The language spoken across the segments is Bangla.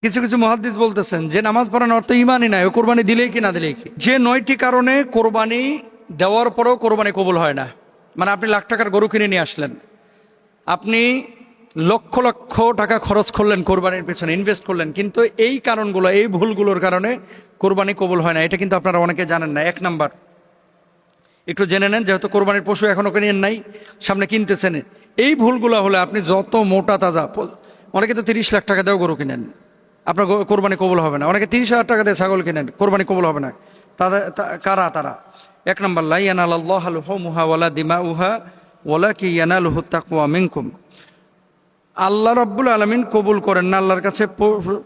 কিছু কিছু মুহাদ্দিস বলতেছেন যে নামাজ পড়ানোর অর্থ ইমানই নাই, ও কোরবানি দিলেই কি না দিলেই কি। যে 9টি কারণে কোরবানি দেওয়ার পরেও কোরবানি কবুল হয় না, মানে আপনি লাখ টাকার গরু কিনে নিয়ে আসলেন, আপনি লক্ষ লক্ষ টাকা খরচ করলেন কোরবানির পেছনে, ইনভেস্ট করলেন, কিন্তু এই কারণগুলো, এই ভুলগুলোর কারণে কোরবানি কবুল হয় না। এটা কিন্তু আপনারা অনেকে জানেন না। 1 নাম্বার, একটু জেনে নেন, যেহেতু কোরবানির পশু এখনো কিনেন নাই, সামনে কিনতেছেন। এই ভুলগুলো হলে আপনি যত মোটা তাজা, অনেকে তো 30 লাখ টাকা দিয়েও গরু কিনেন, আপনার কোরবানি কবুল হবে না। অনেকে 30,000 টাকা দিয়ে ছাগল কিনেন, কোরবানি কবুল হবে না। কারা তারা? 1 নাম্বার, লা ইয়ানালাল্লাহু লুহুমুহা ওয়ালা দিমাউহা ওয়ালাকিন ইয়ানালুহু তাকওয়া মিনকুম। আল্লাহ রাব্বুল আলামিন কবুল করেন না, আল্লাহর কাছে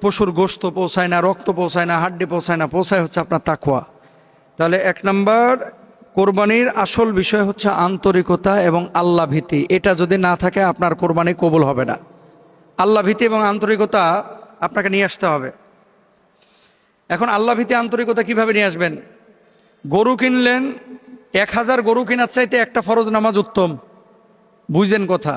পশুর গোশত পৌঁছায় না, রক্ত পৌঁছায় না, হাড্ডি পৌঁছায় না, পৌঁছায় হচ্ছে আপনার তাকওয়া। তাহলে 1 নাম্বার, কোরবানির আসল বিষয় হচ্ছে আন্তরিকতা এবং আল্লাহ ভীতি। এটা যদি না থাকে আপনার কোরবানি কবুল হবে না। আল্লাহ ভীতি এবং আন্তরিকতা আপনাকে নিয়ে আসতে হবে। এখন আল্লাহ ভীতি আন্তরিকতা কিভাবে নিয়ে আসবেন? গরু কিনলেন, 1000 গরু কেনার চাইতে একটা ফরজ নামাজ উত্তম। বুঝলেন কথা?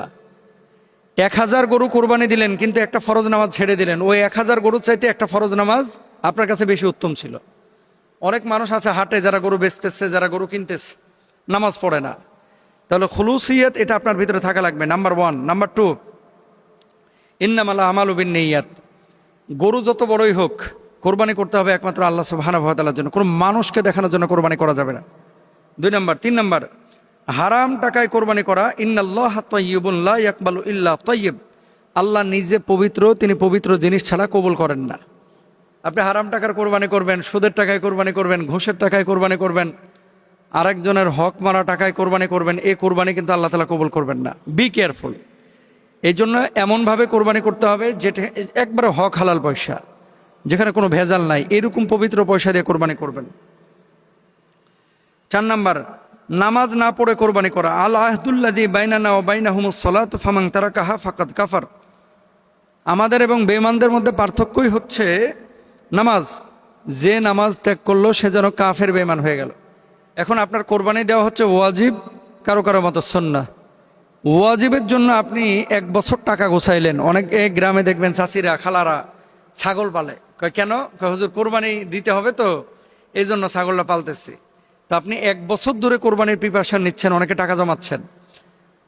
1000 গরু কোরবানি দিলেন, কিন্তু একটা ফরজ নামাজ ছেড়ে দিলেন। ওই 1000 গরুর চাইতে একটা ফরজ নামাজ আপনার কাছে বেশি উত্তম ছিল। অনেক মানুষ আছে হাটে, যারা গরু বেচতেছে, যারা গরু কিনতেছে, নামাজ পড়ে না। তাহলে খুলুসিয়ত এটা আপনার ভিতরে থাকা লাগবে, নাম্বার 1। নাম্বার 2, ইন্নামাল আমালু বিন্নিয়াত। গরু যত বড়ই হোক, কোরবানি করতে হবে একমাত্র আল্লাহ সুবহানাহু ওয়া তাআলার জন্য, কোনো মানুষকে দেখানোর জন্য কোরবানি করা যাবে না। 2 নাম্বার। 3 নাম্বার, হারাম টাকায় কোরবানি করা। ইন্নাল্লাহা তাইয়্যিবুন লা ইয়াকবালু ইল্লা তাইয়্যিব। আল্লাহ নিজে পবিত্র, তিনি পবিত্র জিনিস ছাড়া কবুল করেন না। আপনি হারাম টাকার কোরবানি করবেন, সুদের টাকায় কোরবানি করবেন, ঘুষের টাকায় কোরবানি করবেন, আরেকজনের হক মারা টাকায় কোরবানি করবেন, এই কোরবানি কিন্তু আল্লাহ তাআলা কবুল করবেন না। Be careful. এই জন্য এমনভাবে কোরবানি করতে হবে যেটা একবারে হক হালাল পয়সা, যেখানে কোনো ভেজাল নাই, এরকম পবিত্র পয়সা দিয়ে কোরবানি করবেন। 4 নাম্বার, নামাজ না পড়ে কোরবানি করা। আল আহদুল্লাযী বাইনানা ওয়া বাইনাহুমুস সালাতু ফামান তারাকাহা ফাকাদ কাফার। আমাদের এবং বেঈমানদের মধ্যে পার্থক্যই হচ্ছে নামাজ। যে নামাজ ত্যাগ করলো সে যেন কাফের বেঈমান হয়ে গেল। এখন আপনার কোরবানি দেওয়া হচ্ছে ওয়াজিব, কারো কারো মতো সুন্নাহ। ওয়াজিবের জন্য আপনি 1 বছর টাকা গোছাইলেন। অনেক গ্রামে দেখবেন চাচিরা, খালারা ছাগল পালে। কেন? হুজুর কোরবানি দিতে হবে তো, এই জন্য ছাগলটা পালতেছি। তো আপনি 1 বছর ধরে কোরবানির প্রিপারেশন নিচ্ছেন, অনেকে টাকা জমাচ্ছেন,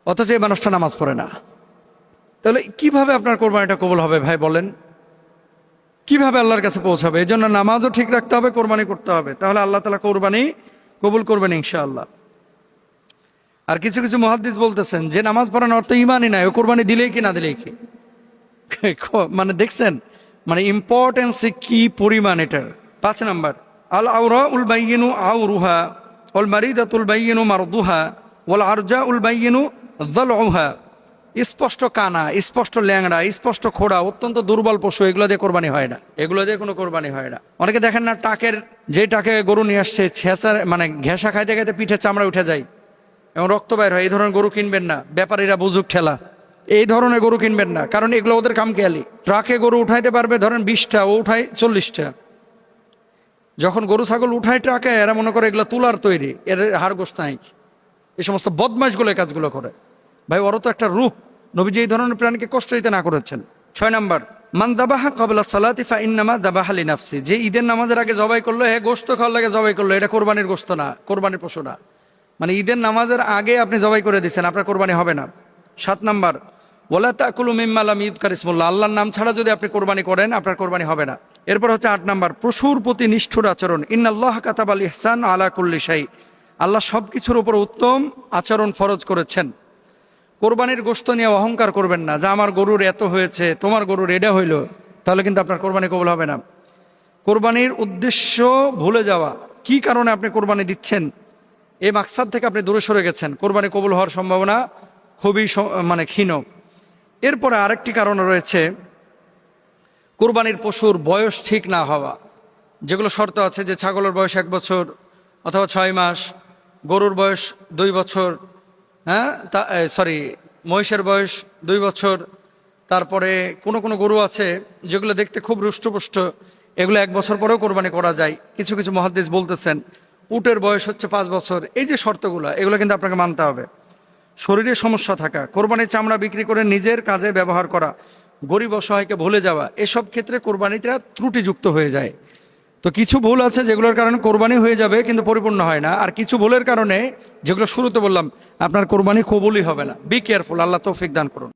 অথচ এই মানুষটা নামাজ পড়ে না। তাহলে কিভাবে আপনার কোরবানিটা কবুল হবে ভাই বলেন? কিভাবে আল্লাহর কাছে পৌঁছাবে? এই জন্য নামাজও ঠিক রাখতে হবে, কোরবানি করতে হবে, তাহলে আল্লাহ তাআলা কোরবানি কবুল করবেন ইনশাআল্লাহ। আর কিছু কিছু মুহাদ্দিস বলতেছেন যে নামাজ পড়ানোর অর্থ ইমানই নাই, ও কোরবানি দিলেই কি না দিলেই কি। মানে দেখছেন, মানে ইম্পর্টেন্স কি পরিমাণ এটার। 5 নাম্বার, আল আওরাউল বাইয়িনু আওরুহা ওয়াল মারিদাতুল বাইয়িনু মারদুহা ওয়াল আরজাউল বাইয়িনু যালউহা। স্পষ্ট কানা, স্পষ্ট ল্যাংড়া, স্পষ্ট খোড়া, অত্যন্ত দুর্বল পশু, এগুলো দিয়ে কোরবানি হয় না। এগুলো দিয়ে কোনো কোরবানি হয় না। অনেকে দেখেন না, টাকের যে টাকে গরু নিয়ে আসছে, ছেঁচার মানে ঘেঁষা খাইতে খাইতে পিঠে চামড়া উঠে যায় এবং রক্ত বাইর হয়, এই ধরনের গরু কিনবেন না। ব্যাপারীরা বুঝুক ঠেলা, এই ধরনের গরু কিনবেন না, কারণ এগুলো ওদের কামকেয়ালি। ট্রাকে গরু উঠাইতে পারবে ধরেন 20টা, ও উঠায় 40টা। যখন গরু ছাগল উঠায় ট্রাকে, এরা মনে করে এগুলো তুলার তৈরি, এর হাড় গোস্ত নাই। এই সমস্ত বদমাইশগুলো এই কাজগুলো করে। ভাই, ওরা তো একটা রূহ। নবীজি এই ধরনের প্রাণীকে কষ্ট দিতে না করেছেন। 6 নাম্বার, মান দাবাহা ক্বাবলা সালাতি ফা ইন্নামা দাবাহা লিনাফসি। যে ঈদের নামাজের আগে জবাই করলো, হ্যাঁ গোশত খাওয়ার লাগে জবাই করলো, এটা কোরবানির গোশত না, কোরবানির পশু না। মানে ঈদের নামাজের আগে আপনি জবাই করে দিচ্ছেন, আপনার কোরবানি হবে না। 7 নাম্বার, ওয়ালা তাকুলু মিম্মা লাম ইযকার ইসমুল্লাহ। আল্লাহর নাম ছাড়া যদি আপনি কোরবানি করেন, আপনার কোরবানি হবে না। এরপর হচ্ছে 8 নাম্বার, পশুর প্রতি নিষ্ঠুর আচরণ। ইন্নাল্লাহা কাতাবাল ইহসান আলা কুল্লি শাই। আল্লাহ সব কিছুর উপর উত্তম আচরণ ফরজ করেছেন। কোরবানির গোশত নিয়ে অহংকার করবেন না, যে আমার গরুর এত হয়েছে, তোমার গরুর এটা হইল, তাহলে কিন্তু আপনার কোরবানি কবুল হবে না। কোরবানির উদ্দেশ্য ভুলে যাওয়া, কি কারণে আপনি কোরবানি দিচ্ছেন, এই মাকসাদ থেকে আপনি দূরে সরে গেছেন, কোরবানি কবুল হওয়ার সম্ভাবনা খুবই মানে ক্ষীণ। এরপরে আরেকটি কারণ রয়েছে, কোরবানির পশুর বয়স ঠিক না হওয়া। যেগুলো শর্ত আছে, যে ছাগলের বয়স 1 বছর অথবা 6 মাস, গরুর বয়স 2 বছর, হ্যাঁ মহিষের বয়স 2 বছর। তারপরে কোনো কোনো গরু আছে যেগুলো দেখতে খুব রুষ্টপুষ্ট, এগুলো 1 বছর পরেও কোরবানি করা যায়। কিছু কিছু মুহাদ্দিস বলতেছেন উটের বয়স হচ্ছে 5 বছর। এই যে শর্তগুলো, এগুলো কিন্তু আপনাকে মানতে হবে। শরীরে সমস্যা থাকা, কোরবানির চামড়া বিক্রি করে নিজের কাজে ব্যবহার করা, গরিব অসহায়কে ভুলে যাওয়া, এসব ক্ষেত্রে কোরবানিটা ত্রুটিযুক্ত হয়ে যায়। তো কিছু ভুল আছে যেগুলোর কারণে কোরবানি হয়ে যাবে কিন্তু পরিপূর্ণ হয় না, আর কিছু ভুলের কারণে, যেগুলো শুরুতে বললাম, আপনার কোরবানি কবুলই হবে না। বি কেয়ারফুল, আল্লাহ তৌফিক দান করুন।